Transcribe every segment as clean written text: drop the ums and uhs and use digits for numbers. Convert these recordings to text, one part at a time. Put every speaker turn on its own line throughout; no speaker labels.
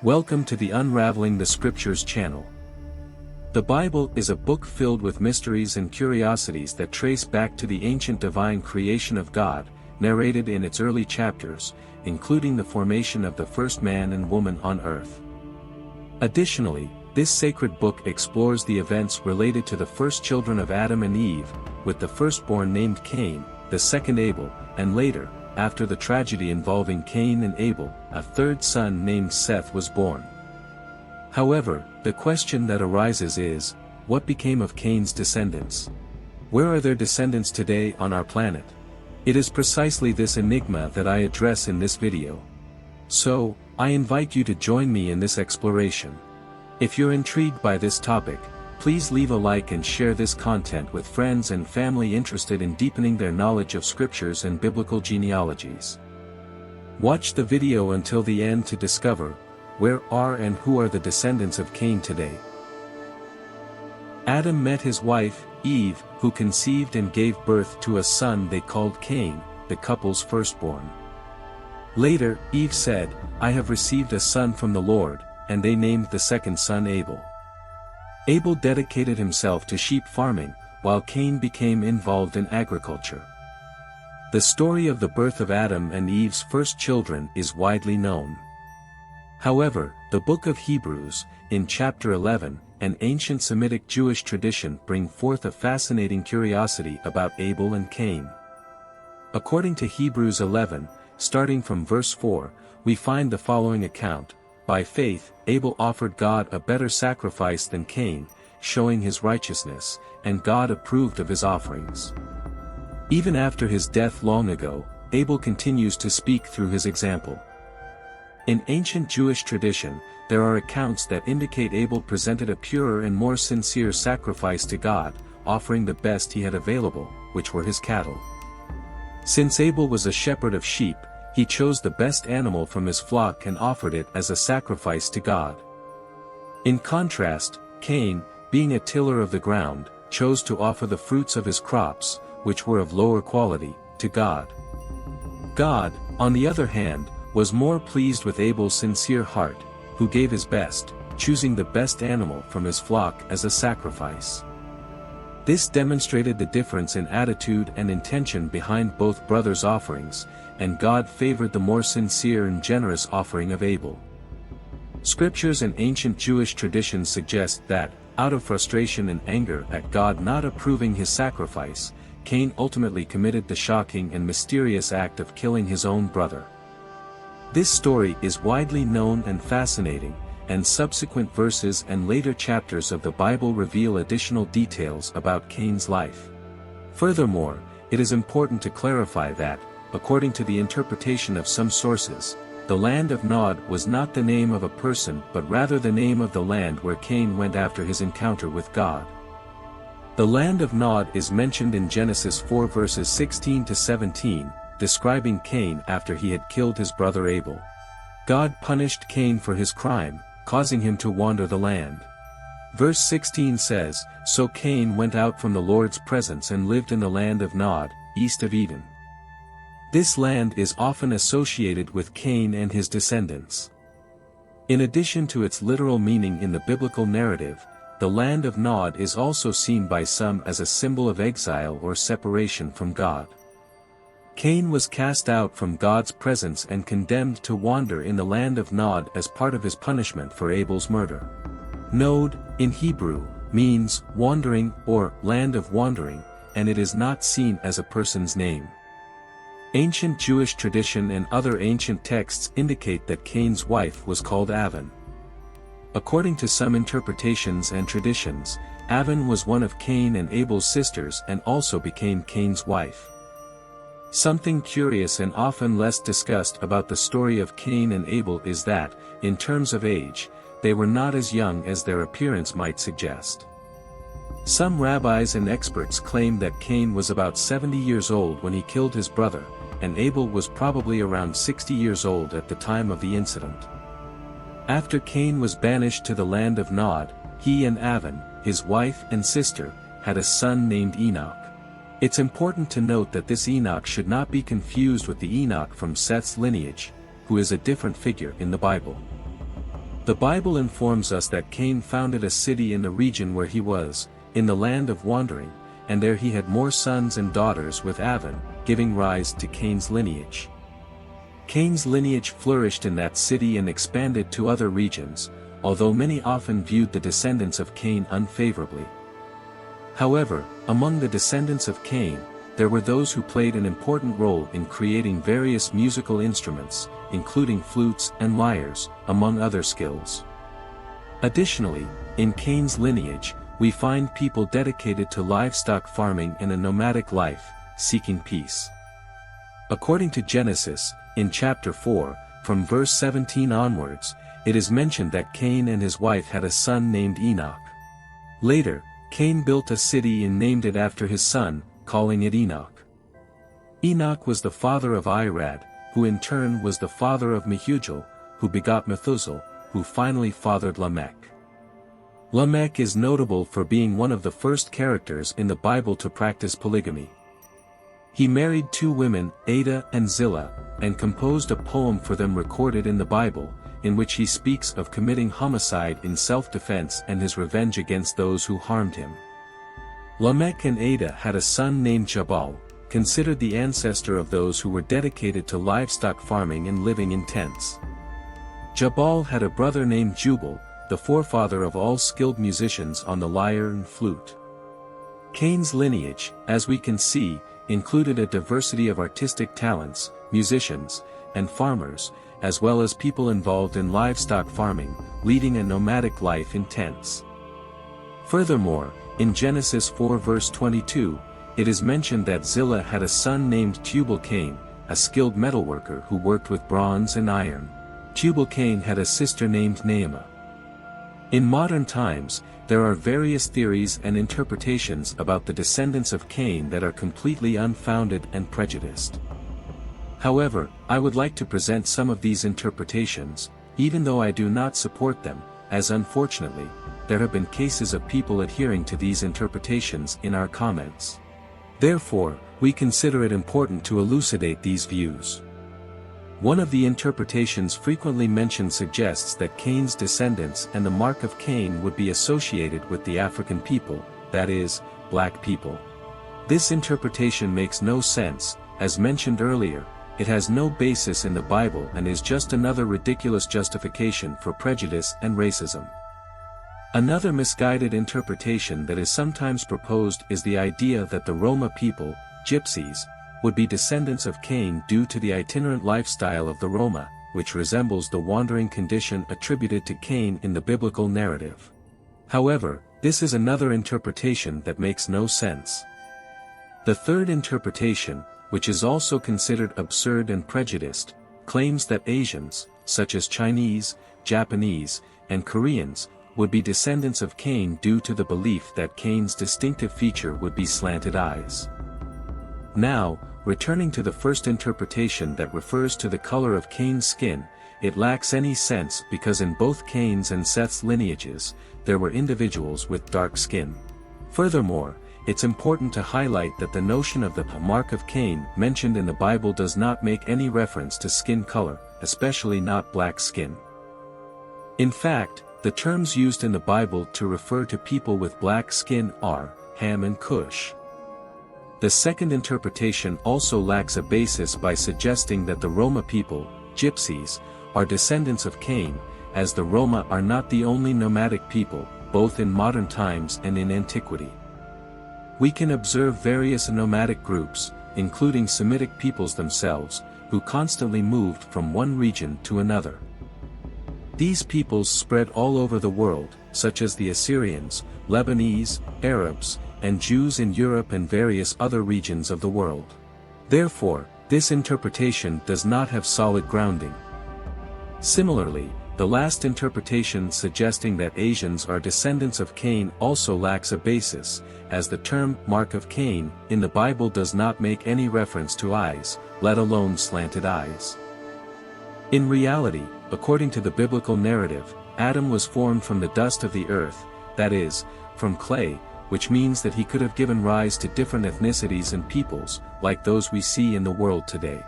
Welcome to the Unraveling the Scriptures channel. The Bible is a book filled with mysteries and curiosities that trace back to the ancient divine creation of God, narrated in its early chapters, including the formation of the first man and woman on earth. Additionally, this sacred book explores the events related to the first children of Adam and Eve, with the firstborn named Cain, the second Abel, and later, after the tragedy involving Cain and Abel, a third son named Seth was born. However, the question that arises is, what became of Cain's descendants? Where are their descendants today on our planet? It is precisely this enigma that I address in this video. So, I invite you to join me in this exploration. If you're intrigued by this topic, please leave a like and share this content with friends and family interested in deepening their knowledge of scriptures and biblical genealogies. Watch the video until the end to discover, where are and who are the descendants of Cain today. Adam met his wife, Eve, who conceived and gave birth to a son they called Cain, the couple's firstborn. Later, Eve said, "I have received a son from the Lord," and they named the second son Abel. Abel dedicated himself to sheep farming, while Cain became involved in agriculture. The story of the birth of Adam and Eve's first children is widely known. However, the book of Hebrews, in chapter 11, an ancient Semitic Jewish tradition bring forth a fascinating curiosity about Abel and Cain. According to Hebrews 11, starting from verse 4, we find the following account. By faith, Abel offered God a better sacrifice than Cain, showing his righteousness, and God approved of his offerings. Even after his death long ago, Abel continues to speak through his example. In ancient Jewish tradition, there are accounts that indicate Abel presented a purer and more sincere sacrifice to God, offering the best he had available, which were his cattle. Since Abel was a shepherd of sheep, he chose the best animal from his flock and offered it as a sacrifice to God. In contrast, Cain, being a tiller of the ground, chose to offer the fruits of his crops, which were of lower quality, to God. God, on the other hand, was more pleased with Abel's sincere heart, who gave his best, choosing the best animal from his flock as a sacrifice. This demonstrated the difference in attitude and intention behind both brothers' offerings, and God favored the more sincere and generous offering of Abel. Scriptures and ancient Jewish traditions suggest that, out of frustration and anger at God not approving his sacrifice, Cain ultimately committed the shocking and mysterious act of killing his own brother. This story is widely known and fascinating, and subsequent verses and later chapters of the Bible reveal additional details about Cain's life. Furthermore, it is important to clarify that, according to the interpretation of some sources, the land of Nod was not the name of a person but rather the name of the land where Cain went after his encounter with God. The land of Nod is mentioned in Genesis 4 verses 16 to 17, describing Cain after he had killed his brother Abel. God punished Cain for his crime, causing him to wander the land. Verse 16 says, "So Cain went out from the Lord's presence and lived in the land of Nod, east of Eden." This land is often associated with Cain and his descendants. In addition to its literal meaning in the biblical narrative, the land of Nod is also seen by some as a symbol of exile or separation from God. Cain was cast out from God's presence and condemned to wander in the land of Nod as part of his punishment for Abel's murder. Nod, in Hebrew, means wandering or land of wandering, and it is not seen as a person's name. Ancient Jewish tradition and other ancient texts indicate that Cain's wife was called Aven. According to some interpretations and traditions, Aven was one of Cain and Abel's sisters and also became Cain's wife. Something curious and often less discussed about the story of Cain and Abel is that, in terms of age, they were not as young as their appearance might suggest. Some rabbis and experts claim that Cain was about 70 years old when he killed his brother, and Abel was probably around 60 years old at the time of the incident. After Cain was banished to the land of Nod, he and Aven, his wife and sister, had a son named Enoch. It's important to note that this Enoch should not be confused with the Enoch from Seth's lineage, who is a different figure in the Bible. The Bible informs us that Cain founded a city in the region where he was, in the land of wandering, and there he had more sons and daughters with Aven, giving rise to Cain's lineage. Cain's lineage flourished in that city and expanded to other regions, although many often viewed the descendants of Cain unfavorably. However, among the descendants of Cain, there were those who played an important role in creating various musical instruments, including flutes and lyres, among other skills. Additionally, in Cain's lineage, we find people dedicated to livestock farming and a nomadic life, seeking peace. According to Genesis, in chapter 4, from verse 17 onwards, it is mentioned that Cain and his wife had a son named Enoch. Later, Cain built a city and named it after his son, calling it Enoch. Enoch was the father of Irad, who in turn was the father of Mehujael, who begot Methuselah, who finally fathered Lamech. Lamech is notable for being one of the first characters in the Bible to practice polygamy. He married 2 women, Ada and Zillah, and composed a poem for them recorded in the Bible, in which he speaks of committing homicide in self-defense and his revenge against those who harmed him. Lamech and Ada had a son named Jabal, considered the ancestor of those who were dedicated to livestock farming and living in tents. Jabal had a brother named Jubal, the forefather of all skilled musicians on the lyre and flute. Cain's lineage, as we can see, included a diversity of artistic talents, musicians, and farmers, as well as people involved in livestock farming, leading a nomadic life in tents. Furthermore, in Genesis 4 verse 22, it is mentioned that Zillah had a son named Tubal-Cain, a skilled metalworker who worked with bronze and iron. Tubal-Cain had a sister named Naamah. In modern times, there are various theories and interpretations about the descendants of Cain that are completely unfounded and prejudiced. However, I would like to present some of these interpretations, even though I do not support them, as unfortunately, there have been cases of people adhering to these interpretations in our comments. Therefore, we consider it important to elucidate these views. One of the interpretations frequently mentioned suggests that Cain's descendants and the mark of Cain would be associated with the African people, that is, black people. This interpretation makes no sense, as mentioned earlier, it has no basis in the Bible and is just another ridiculous justification for prejudice and racism. Another misguided interpretation that is sometimes proposed is the idea that the Roma people, Gypsies, would be descendants of Cain due to the itinerant lifestyle of the Roma, which resembles the wandering condition attributed to Cain in the biblical narrative. However, this is another interpretation that makes no sense. The third interpretation, which is also considered absurd and prejudiced, claims that Asians, such as Chinese, Japanese, and Koreans, would be descendants of Cain due to the belief that Cain's distinctive feature would be slanted eyes. Now, returning to the first interpretation that refers to the color of Cain's skin, it lacks any sense because in both Cain's and Seth's lineages, there were individuals with dark skin. Furthermore, it's important to highlight that the notion of the mark of Cain mentioned in the Bible does not make any reference to skin color, especially not black skin. In fact, the terms used in the Bible to refer to people with black skin are Ham and Cush. The second interpretation also lacks a basis by suggesting that the Roma people, Gypsies, are descendants of Cain, as the Roma are not the only nomadic people, both in modern times and in antiquity. We can observe various nomadic groups, including Semitic peoples themselves, who constantly moved from one region to another. These peoples spread all over the world, such as the Assyrians, Lebanese, Arabs, and Jews in Europe and various other regions of the world. Therefore, this interpretation does not have solid grounding. Similarly, the last interpretation suggesting that Asians are descendants of Cain also lacks a basis, as the term mark of Cain in the Bible does not make any reference to eyes, let alone slanted eyes. In reality, according to the biblical narrative, Adam was formed from the dust of the earth, that is, from clay, which means that he could have given rise to different ethnicities and peoples, like those we see in the world today.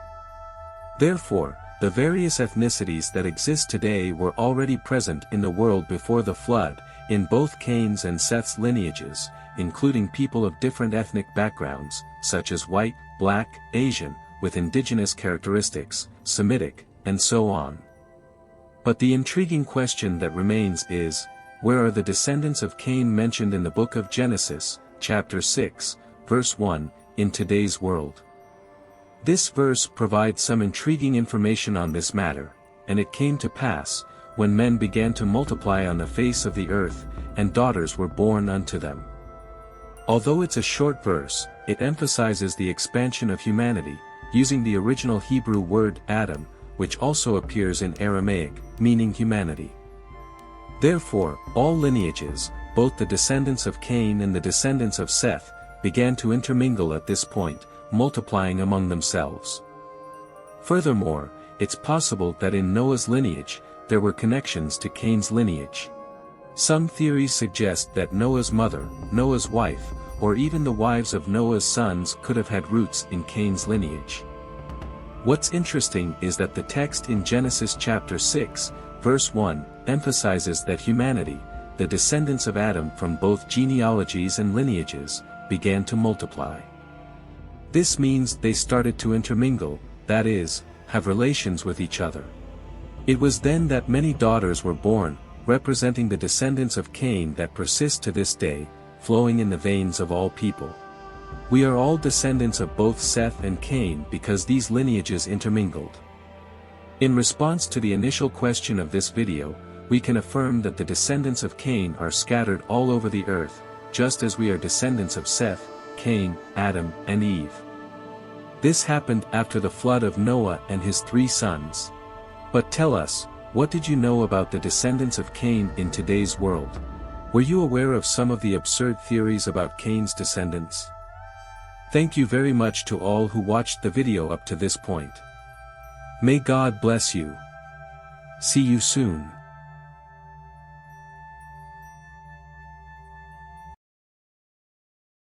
Therefore, The various ethnicities that exist today were already present in the world before the flood, in both Cain's and Seth's lineages, including people of different ethnic backgrounds, such as white, black, Asian, with indigenous characteristics, Semitic, and so on. But the intriguing question that remains is, where are the descendants of Cain mentioned in the book of Genesis, chapter 6, verse 1, in today's world? This verse provides some intriguing information on this matter, and it came to pass, when men began to multiply on the face of the earth, and daughters were born unto them. Although it's a short verse, it emphasizes the expansion of humanity, using the original Hebrew word Adam, which also appears in Aramaic, meaning humanity. Therefore, all lineages, both the descendants of Cain and the descendants of Seth, began to intermingle at this point, multiplying among themselves. Furthermore, it's possible that in Noah's lineage, there were connections to Cain's lineage. Some theories suggest that Noah's mother, Noah's wife, or even the wives of Noah's sons could have had roots in Cain's lineage. What's interesting is that the text in Genesis chapter 6, verse 1, emphasizes that humanity, the descendants of Adam from both genealogies and lineages, began to multiply. This means they started to intermingle, that is, have relations with each other. It was then that many daughters were born, representing the descendants of Cain that persist to this day, flowing in the veins of all people. We are all descendants of both Seth and Cain because these lineages intermingled. In response to the initial question of this video, we can affirm that the descendants of Cain are scattered all over the earth, just as we are descendants of Seth, Cain, Adam, and Eve. This happened after the flood of Noah and his 3 sons. But tell us, what did you know about the descendants of Cain in today's world? Were you aware of some of the absurd theories about Cain's descendants? Thank you very much to all who watched the video up to this point. May God bless you. See you soon.